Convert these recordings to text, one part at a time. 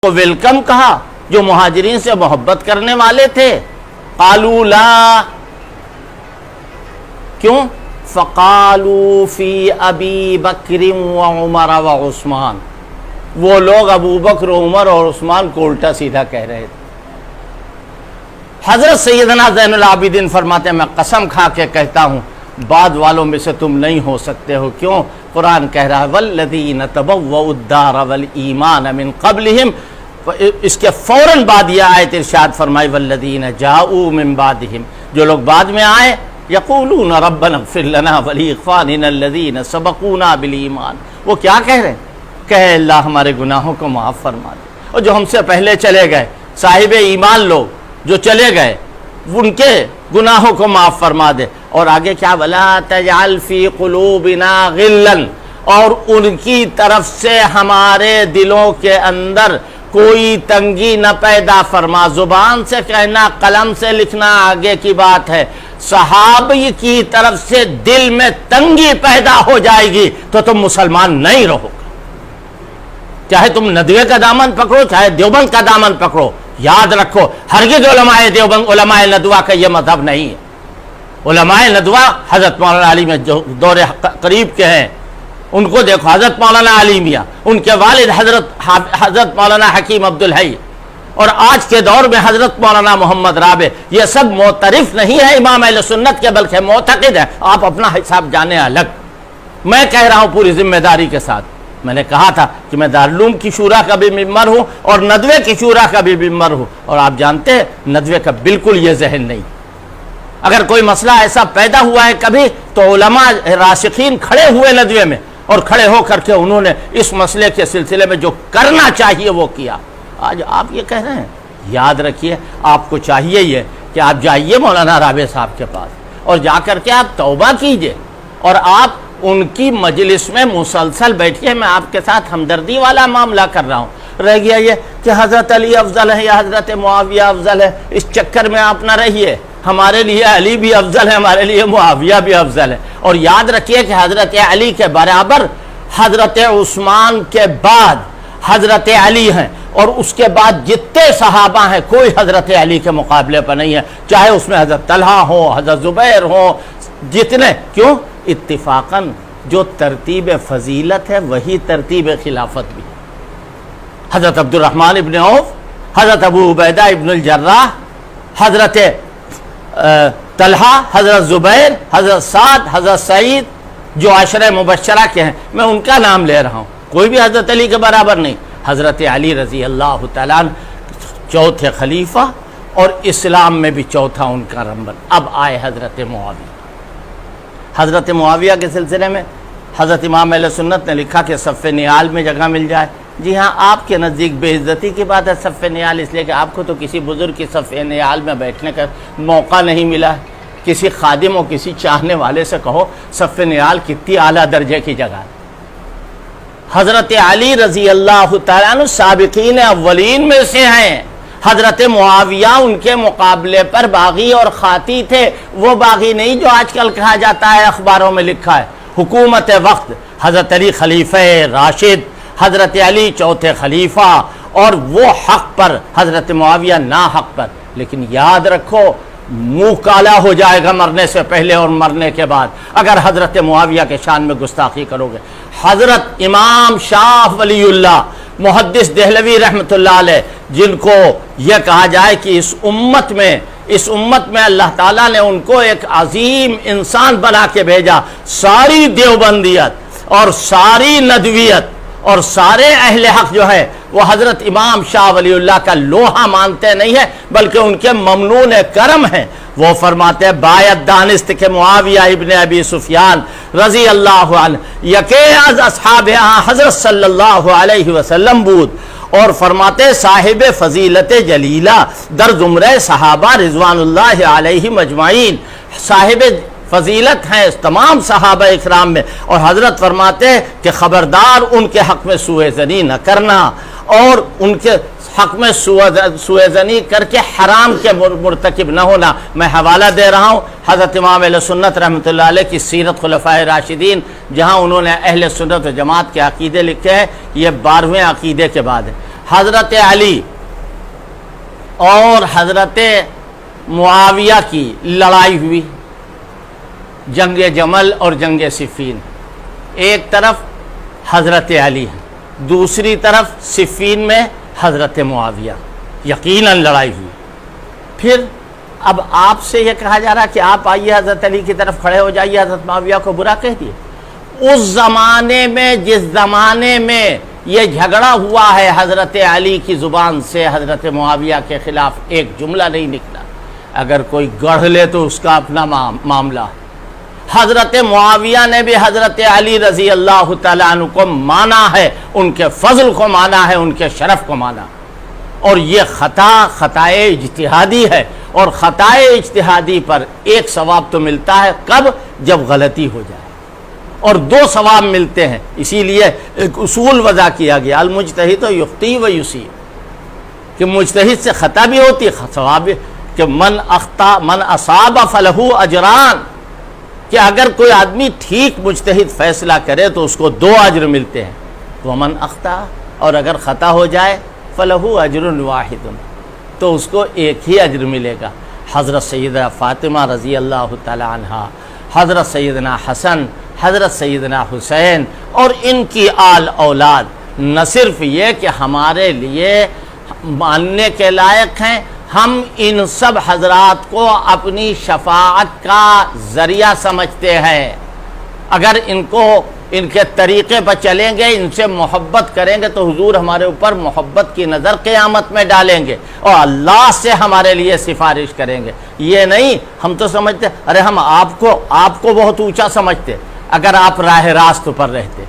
کو ویلکم کہا جو مہاجرین سے محبت کرنے والے تھے. قالوا لا، کیوں؟ فقالوا فی ابی بکر و عمر و عثمان، وہ لوگ ابو بکر، عمر اور عثمان کو الٹا سیدھا کہہ رہے تھے. حضرت سیدنا زین العابدین فرماتے ہیں میں قسم کھا کے کہتا ہوں بعد والوں میں سے تم نہیں ہو سکتے ہو. کیوں؟ قرآن کہہ رہا ہے والذین تبوؤا الدار والایمان من قبلہم، اس کے فوراً بعد یہ آیت ارشاد فرمائی والذین جاؤوا من بعدہم، جو لوگ بعد میں آئے یقولون ربنا اغفر لنا ولاخواننا الذین سبقونا بالایمان، وہ کیا کہہ رہے ہیں؟ کہ اللہ ہمارے گناہوں کو معاف فرما دے، اور جو ہم سے پہلے چلے گئے صاحب ایمان لوگ جو چلے گئے ان کے گناہوں کو معاف فرما دے. اور آگے کیا؟ ولا تجعل فی قلوبنا غلا، اور ان کی طرف سے ہمارے دلوں کے اندر کوئی تنگی نہ پیدا فرما. زبان سے کہنا، قلم سے لکھنا آگے کی بات ہے. صحابی کی طرف سے دل میں تنگی پیدا ہو جائے گی تو تم مسلمان نہیں رہو گے. چاہے تم ندوے کا دامن پکڑو، چاہے دیوبند کا دامن پکڑو، یاد رکھو ہرگز علماء دیوبند، علماء ندوہ کا یہ مذہب نہیں ہے. علماء ندوہ حضرت مولانا علی میں جو دور قریب کے ہیں ان کو دیکھو، حضرت مولانا علی میاں، ان کے والد حضرت مولانا حکیم عبدالحی، اور آج کے دور میں حضرت مولانا محمد رابع، یہ سب معترف نہیں ہے امام اہل سنت کے بلکہ معتقد ہیں. آپ اپنا حساب جانے الگ. میں کہہ رہا ہوں پوری ذمہ داری کے ساتھ، میں نے کہا تھا کہ میں دارالعلوم کی شورا کا بھی ممبر ہوں اور ندوے کی شورا کا بھی ممبر ہوں، اور آپ جانتے ہیں ندوے کا بالکل یہ ذہن نہیں. اگر کوئی مسئلہ ایسا پیدا ہوا ہے کبھی تو علماء راسخین کھڑے ہوئے ندوے میں، اور کھڑے ہو کر کے انہوں نے اس مسئلے کے سلسلے میں جو کرنا چاہیے وہ کیا. آج آپ یہ کہہ رہے ہیں، یاد رکھیے آپ کو چاہیے یہ کہ آپ جائیے مولانا رابع صاحب کے پاس اور جا کر کے آپ توبہ کیجئے، اور آپ ان کی مجلس میں مسلسل بیٹھیے. میں آپ کے ساتھ ہمدردی والا معاملہ کر رہا ہوں. رہ گیا یہ کہ حضرت علی افضل ہے یا حضرت معاویہ افضل ہے، اس چکر میں آپ نہ رہیے. ہمارے لیے علی بھی افضل ہے، ہمارے لیے معاویہ بھی افضل ہے. اور یاد رکھیے کہ حضرت علی کے برابر حضرت عثمان کے بعد حضرت علی ہیں، اور اس کے بعد جتنے صحابہ ہیں کوئی حضرت علی کے مقابلے پر نہیں ہے، چاہے اس میں حضرت طلحہ ہو، حضرت زبیر ہو، جتنے. کیوں؟ اتفاقاً جو ترتیب فضیلت ہے وہی ترتیب خلافت بھی. حضرت عبد الرحمن ابن عوف، حضرت ابو عبیدہ ابن الجراح، حضرت طلحہ، حضرت زبیر، حضرت سعد، حضرت سعید، جو عشرہ مبشرہ کے ہیں میں ان کا نام لے رہا ہوں، کوئی بھی حضرت علی کے برابر نہیں. حضرت علی رضی اللہ تعالیٰ عنہ چوتھے خلیفہ، اور اسلام میں بھی چوتھا ان کا نمبر. اب آئے حضرت معاویہ. حضرت معاویہ کے سلسلے میں حضرت امام اہل سنت نے لکھا کہ صف نعال میں جگہ مل جائے. جی ہاں، آپ کے نزدیک بے عزتی کی بات ہے صف نعال، اس لیے کہ آپ کو تو کسی بزرگ کی صف نعال میں بیٹھنے کا موقع نہیں ملا ہے. کسی خادم اور کسی چاہنے والے سے کہو صف نعال کتنی اعلیٰ درجے کی جگہ ہے. حضرت علی رضی اللہ تعالیٰ عنہ سابقین اولین میں سے ہیں. حضرت معاویہ ان کے مقابلے پر باغی اور خاطی تھے. وہ باغی نہیں جو آج کل کہا جاتا ہے، اخباروں میں لکھا ہے. حکومت وقت حضرت علی خلیفہ راشد، حضرت علی چوتھے خلیفہ، اور وہ حق پر، حضرت معاویہ نا حق پر. لیکن یاد رکھو منہ کالا ہو جائے گا مرنے سے پہلے اور مرنے کے بعد اگر حضرت معاویہ کے شان میں گستاخی کرو گے. حضرت امام شاہ ولی اللہ محدث دہلوی رحمۃ اللہ علیہ، جن کو یہ کہا جائے کہ اس امت میں اللہ تعالیٰ نے ان کو ایک عظیم انسان بنا کے بھیجا. ساری دیوبندیت اور ساری ندویت اور سارے اہل حق جو ہے وہ حضرت امام شاہ ولی اللہ کا لوہا مانتے نہیں ہیں بلکہ ان کے ممنون کرم ہیں. وہ فرماتے ہیں باید دانست کے معاویہ ابن ابی سفیان رضی اللہ عنہ یکے از اصحاب حضرت صلی اللہ علیہ وسلم بود، اور فرماتے صاحب فضیلت جلیلہ در زمرہ صحابہ رضوان اللہ علیہ مجمعین، صاحب فضیلت ہیں تمام صحابہ اکرام میں. اور حضرت فرماتے ہیں کہ خبردار ان کے حق میں سوء ظنی نہ کرنا، اور ان کے حق میں سوء ظنی کر کے حرام کے مرتکب نہ ہونا. میں حوالہ دے رہا ہوں حضرت امام اہل سنت رحمۃ اللہ علیہ کی سیرت خلفاء راشدین، جہاں انہوں نے اہل سنت و جماعت کے عقیدے لکھے ہیں. یہ 12ویں عقیدے کے بعد ہے. حضرت علی اور حضرت معاویہ کی لڑائی ہوئی، جنگ جمل اور جنگ صفین۔ ایک طرف حضرت علی، دوسری طرف صفین میں حضرت معاویہ، یقیناً لڑائی ہوئی۔ پھر اب آپ سے یہ کہا جا رہا کہ آپ آئیے حضرت علی کی طرف کھڑے ہو جائیے، حضرت معاویہ کو برا کہہ دیے۔ اس زمانے میں، جس زمانے میں یہ جھگڑا ہوا ہے، حضرت علی کی زبان سے حضرت معاویہ کے خلاف ایک جملہ نہیں نکلا۔ اگر کوئی گڑھ لے تو اس کا اپنا معاملہ۔ حضرت معاویہ نے بھی حضرت علی رضی اللہ تعالیٰ عنہ کو مانا ہے، ان کے فضل کو مانا ہے، ان کے شرف کو مانا۔ اور یہ خطائے اجتہادی ہے، اور خطائے اجتہادی پر ایک ثواب تو ملتا ہے، کب؟ جب غلطی ہو جائے، اور دو ثواب ملتے ہیں۔ اسی لیے ایک اصول وضع کیا گیا، المجتہد یخطئ و یصیب، کہ مجتہد سے خطا بھی ہوتی ہے، ثواب بھی، کہ من اصاب فلہ اجران، کہ اگر کوئی آدمی ٹھیک مجتہد فیصلہ کرے تو اس کو 2 اجر ملتے ہیں، ومن اخطأ، اور اگر خطا ہو جائے فلہ اجر واحد، تو اس کو ایک ہی اجر ملے گا۔ حضرت سیدہ فاطمہ رضی اللہ تعالی عنہا، حضرت سیدنا حسن، حضرت سیدنا حسین اور ان کی آل اولاد نہ صرف یہ کہ ہمارے لیے ماننے کے لائق ہیں، ہم ان سب حضرات کو اپنی شفاعت کا ذریعہ سمجھتے ہیں۔ اگر ان کے طریقے پر چلیں گے، ان سے محبت کریں گے تو حضور ہمارے اوپر محبت کی نظر قیامت میں ڈالیں گے، اور اللہ سے ہمارے لیے سفارش کریں گے۔ یہ نہیں ہم تو سمجھتے، ارے ہم آپ کو بہت اونچا سمجھتے، اگر آپ راہ راست پر رہتے۔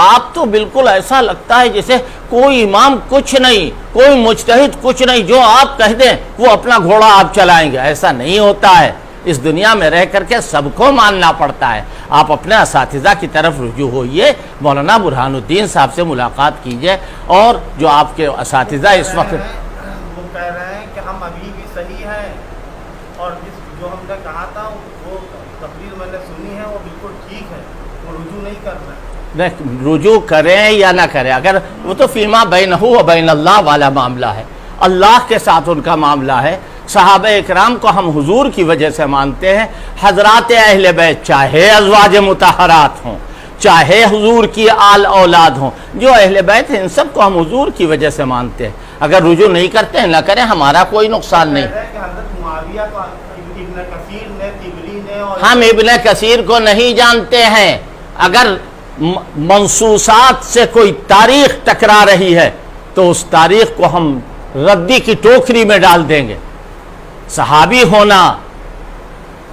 آپ تو بالکل ایسا لگتا ہے جیسے کوئی امام کچھ نہیں، کوئی مجتہد کچھ نہیں، جو آپ کہہ دیں وہ اپنا گھوڑا آپ چلائیں گے۔ ایسا نہیں ہوتا ہے، اس دنیا میں رہ کر کے سب کو ماننا پڑتا ہے۔ آپ اپنے اساتذہ کی طرف رجوع ہوئیے، مولانا برہان الدین صاحب سے ملاقات کیجئے، اور جو آپ کے اساتذہ اس وقت وہ کہہ رہے ہیں کہ ہم ابھی بھی صحیح ہیں، اور جو ہم نے کہا تھا وہ تقریر میں نے سنی ہے، وہ بالکل ٹھیک ہے، وہ رجوع نہیں کر رہے۔ رجوع کریں یا نہ کریں، اگر وہ تو فیما بینہ و بین اللہ والا معاملہ ہے، اللہ کے ساتھ ان کا معاملہ ہے۔ صحابہ اکرام کو ہم حضور کی وجہ سے مانتے ہیں، حضرات اہل بیت چاہے ازواج مطہرات ہوں، چاہے حضور کی آل اولاد ہوں، جو اہل بیت ہیں ان سب کو ہم حضور کی وجہ سے مانتے ہیں۔ اگر رجوع نہیں کرتے ہیں نہ کریں، ہمارا کوئی نقصان نہیں۔ حضرت معاویہ کو ابن کثیر نے، طبری نے، ہم ابن کثیر کو نہیں جانتے ہیں۔ اگر منصوصات سے کوئی تاریخ ٹکرا رہی ہے تو اس تاریخ کو ہم ردی کی ٹوکری میں ڈال دیں گے۔ صحابی ہونا،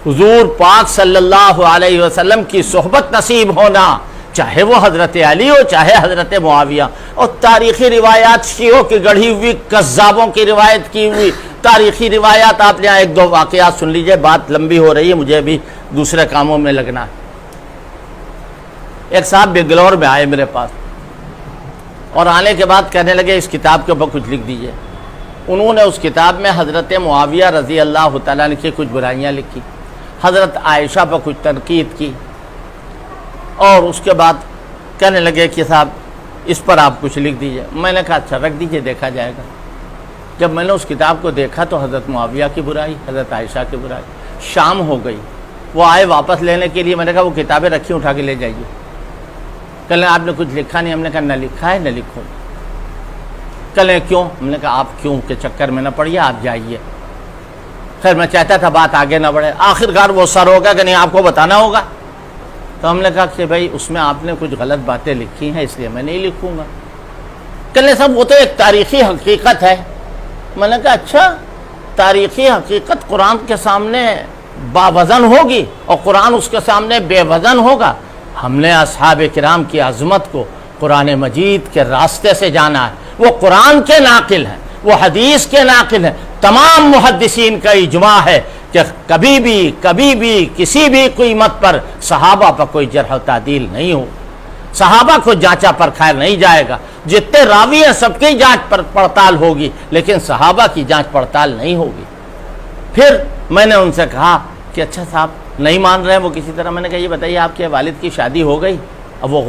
حضور پاک صلی اللہ علیہ وسلم کی صحبت نصیب ہونا، چاہے وہ حضرت علی ہو چاہے حضرت معاویہ، اور تاریخی روایات شیعوں کی گڑھی ہوئی، کذابوں کی روایت کی ہوئی تاریخی روایات، آپ نے 1-2 واقعات سن لیجئے، بات لمبی ہو رہی ہے، مجھے بھی دوسرے کاموں میں لگنا ہے۔ ایک صاحب بنگلور میں آئے میرے پاس، اور آنے کے بعد کہنے لگے اس کتاب کے اوپر کچھ لکھ دیجئے۔ انہوں نے اس کتاب میں حضرت معاویہ رضی اللہ تعالیٰ عنہ کی کچھ برائیاں لکھی، حضرت عائشہ پر کچھ تنقید کی، اور اس کے بعد کہنے لگے کہ صاحب اس پر آپ کچھ لکھ دیجئے۔ میں نے کہا اچھا رکھ دیجئے، دیکھا جائے گا۔ جب میں نے اس کتاب کو دیکھا تو حضرت معاویہ کی برائی، حضرت عائشہ کی برائی، شام ہو گئی، وہ آئے واپس لینے کے لیے، میں نے کہا وہ کتابیں رکھی اٹھا کے لے جائیے۔ کہنے آپ نے کچھ لکھا نہیں، ہم نے کہا نہ لکھا ہے نہ لکھوں۔ کہنے کیوں؟ ہم نے کہا آپ کیوں کے چکر میں نہ پڑیے، آپ جائیے۔ خیر میں چاہتا تھا بات آگے نہ بڑھے، آخرکار وہ سر ہوگا کہ نہیں آپ کو بتانا ہوگا، تو ہم نے کہا کہ بھائی اس میں آپ نے کچھ غلط باتیں لکھی ہیں اس لیے میں نہیں لکھوں گا۔ کہنے صاحب وہ تو ایک تاریخی حقیقت ہے۔ میں نے کہا اچھا، تاریخی حقیقت قرآن کے سامنے باوزن ہوگی اور قرآن اس کے سامنے بے وزن ہوگا؟ ہم نے اصحاب کرام کی عظمت کو قرآن مجید کے راستے سے جانا ہے، وہ قرآن کے ناقل ہیں، وہ حدیث کے ناقل ہیں۔ تمام محدثین کا اجماع ہے کہ کبھی بھی کسی بھی قیمت پر صحابہ پر کوئی جرح و تعدیل نہیں ہو، صحابہ کو جانچا پرکھایا نہیں جائے گا۔ جتنے راوی ہیں سب کی جانچ پڑتال ہوگی، لیکن صحابہ کی جانچ پڑتال نہیں ہوگی۔ پھر میں نے ان سے کہا کہ اچھا صاحب نہیں مان رہے ہیں وہ کسی طرح، میں نے کہا یہ بتائیے آپ کے والد کی شادی ہو گئی اب وہ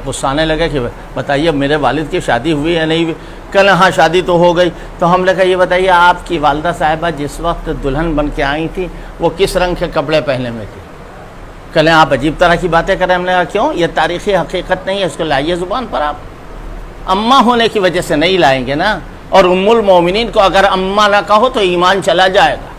غصانے لگے کہ بتائیے میرے والد کی شادی ہوئی یا نہیں ہوئی؟ کہنے ہاں شادی تو ہو گئی۔ تو ہم نے کہا یہ بتائیے آپ کی والدہ صاحبہ جس وقت دلہن بن کے آئی تھی وہ کس رنگ کے کپڑے پہنے میں تھی؟ کہنے آپ عجیب طرح کی باتیں کریں۔ ہم نے کہا کیوں؟ یہ تاریخی حقیقت نہیں ہے، اس کو لائیے زبان پر۔ آپ اماں ہونے کی وجہ سے نہیں لائیں گے نا، اور ام المومنین کو اگر اماں نہ کہو تو ایمان چلا جائے گا۔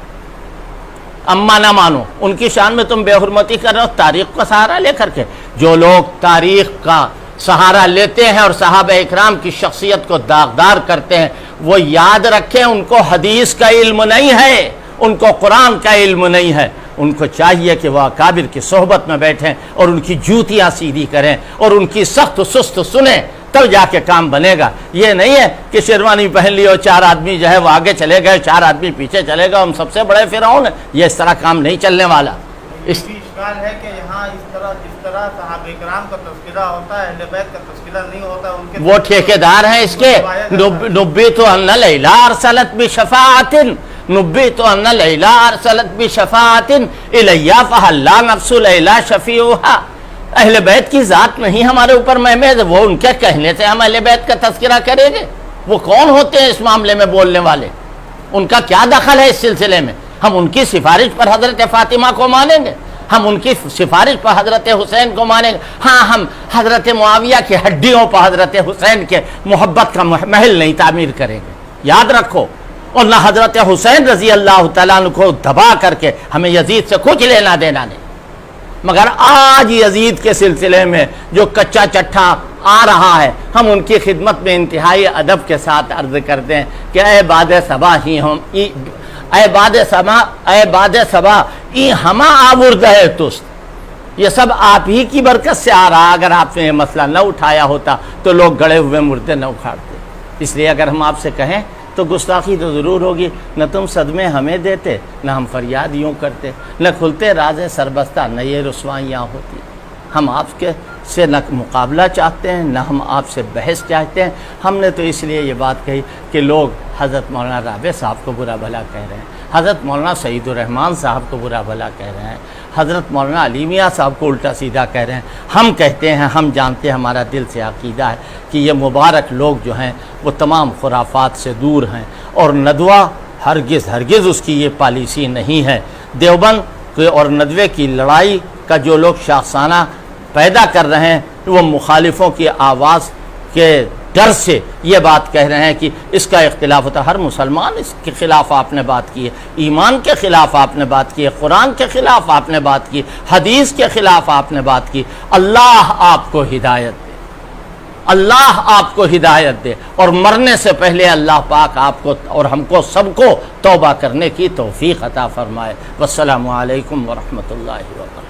اماں نہ مانو، ان کی شان میں تم بے حرمتی کر رہے ہو تاریخ کا سہارا لے کر کے۔ جو لوگ تاریخ کا سہارا لیتے ہیں اور صحابہ اکرام کی شخصیت کو داغدار کرتے ہیں، وہ یاد رکھیں ان کو حدیث کا علم نہیں ہے، ان کو قرآن کا علم نہیں ہے۔ ان کو چاہیے کہ وہ اکابر کی صحبت میں بیٹھیں اور ان کی جوتیاں سیدھی کریں اور ان کی سخت سست سنیں، تب جا کے کام بنے گا۔ یہ نہیں ہے کہ شیروانی پہن لی اور 4 آدمی جو ہے وہ آگے چلے گئے، 4 آدمی پیچھے چلے گئے، ہم سب سے بڑے فرعون ہیں۔ یہ اس طرح کام نہیں چلنے والا۔ اس بھی اشکال ہے کہ یہاں جس طرح صحابہ کرام کا تذکرہ ہوتا ہے، اہل بیت کا تذکرہ نہیں ہوتا۔ ان کے وہ ٹھیکیدار ہیں اس کے۔ نبیت ان لیلا ارسلت بشفاعت، نبیت ان لیلا ارسلت بشفاعت الیہ فہل نفس لیلا شفیعها۔ اہل بیت کی ذات نہیں ہمارے اوپر محمد، وہ ان کے کہنے سے ہم اہل بیت کا تذکرہ کریں گے؟ وہ کون ہوتے ہیں اس معاملے میں بولنے والے؟ ان کا کیا دخل ہے اس سلسلے میں؟ ہم ان کی سفارش پر حضرت فاطمہ کو مانیں گے، ہم ان کی سفارش پر حضرت حسین کو مانیں گے۔ ہاں ہم حضرت معاویہ کی ہڈیوں پر حضرت حسین کے محبت کا محل نہیں تعمیر کریں گے، یاد رکھو۔ اور نہ حضرت حسین رضی اللہ تعالیٰ عنہ کو دبا کر کے ہمیں یزید سے کچھ لینا دینا نہیں۔ مگر آج یزید کے سلسلے میں جو کچا چٹھا آ رہا ہے، ہم ان کی خدمت میں انتہائی ادب کے ساتھ عرض کرتے ہیں کہ اے باد صبا ہی ہم اے باد صبا ای ہما آورد ہے تست۔ یہ سب آپ ہی کی برکت سے آ رہا۔ اگر آپ نے یہ مسئلہ نہ اٹھایا ہوتا تو لوگ گڑے ہوئے مردے نہ اکھاڑتے۔ اس لیے اگر ہم آپ سے کہیں تو گستاخی تو ضرور ہوگی۔ نہ تم صدمے ہمیں دیتے، نہ ہم فریاد یوں کرتے، نہ کھلتے راز سربستہ، نہ یہ رسوائیاں ہوتی۔ ہم آپ کے سے نہ مقابلہ چاہتے ہیں، نہ ہم آپ سے بحث چاہتے ہیں۔ ہم نے تو اس لیے یہ بات کہی کہ لوگ حضرت مولانا رابع صاحب کو برا بھلا کہہ رہے ہیں، حضرت مولانا سعید الرحمان صاحب کو برا بھلا کہہ رہے ہیں، حضرت مولانا علی میاں صاحب کو الٹا سیدھا کہہ رہے ہیں۔ ہم کہتے ہیں، ہم جانتے ہیں، ہمارا دل سے عقیدہ ہے کہ یہ مبارک لوگ جو ہیں وہ تمام خرافات سے دور ہیں، اور ندوہ ہرگز اس کی یہ پالیسی نہیں ہے۔ دیوبند اور ندوے کی لڑائی کا جو لوگ شاخسانہ پیدا کر رہے ہیں، وہ مخالفوں کی آواز کے ڈر سے یہ بات کہہ رہے ہیں کہ اس کا اختلاف ہوتا ہے۔ ہر مسلمان اس کے خلاف آپ نے بات کی ہے، ایمان کے خلاف آپ نے بات کی ہے، قرآن کے خلاف آپ نے بات کی، حدیث کے خلاف آپ نے بات کی۔ اللہ آپ کو ہدایت دے، اللہ آپ کو ہدایت دے، اور مرنے سے پہلے اللہ پاک آپ کو اور ہم کو سب کو توبہ کرنے کی توفیق عطا فرمائے۔ والسلام علیکم ورحمۃ اللہ وبرکاتہ۔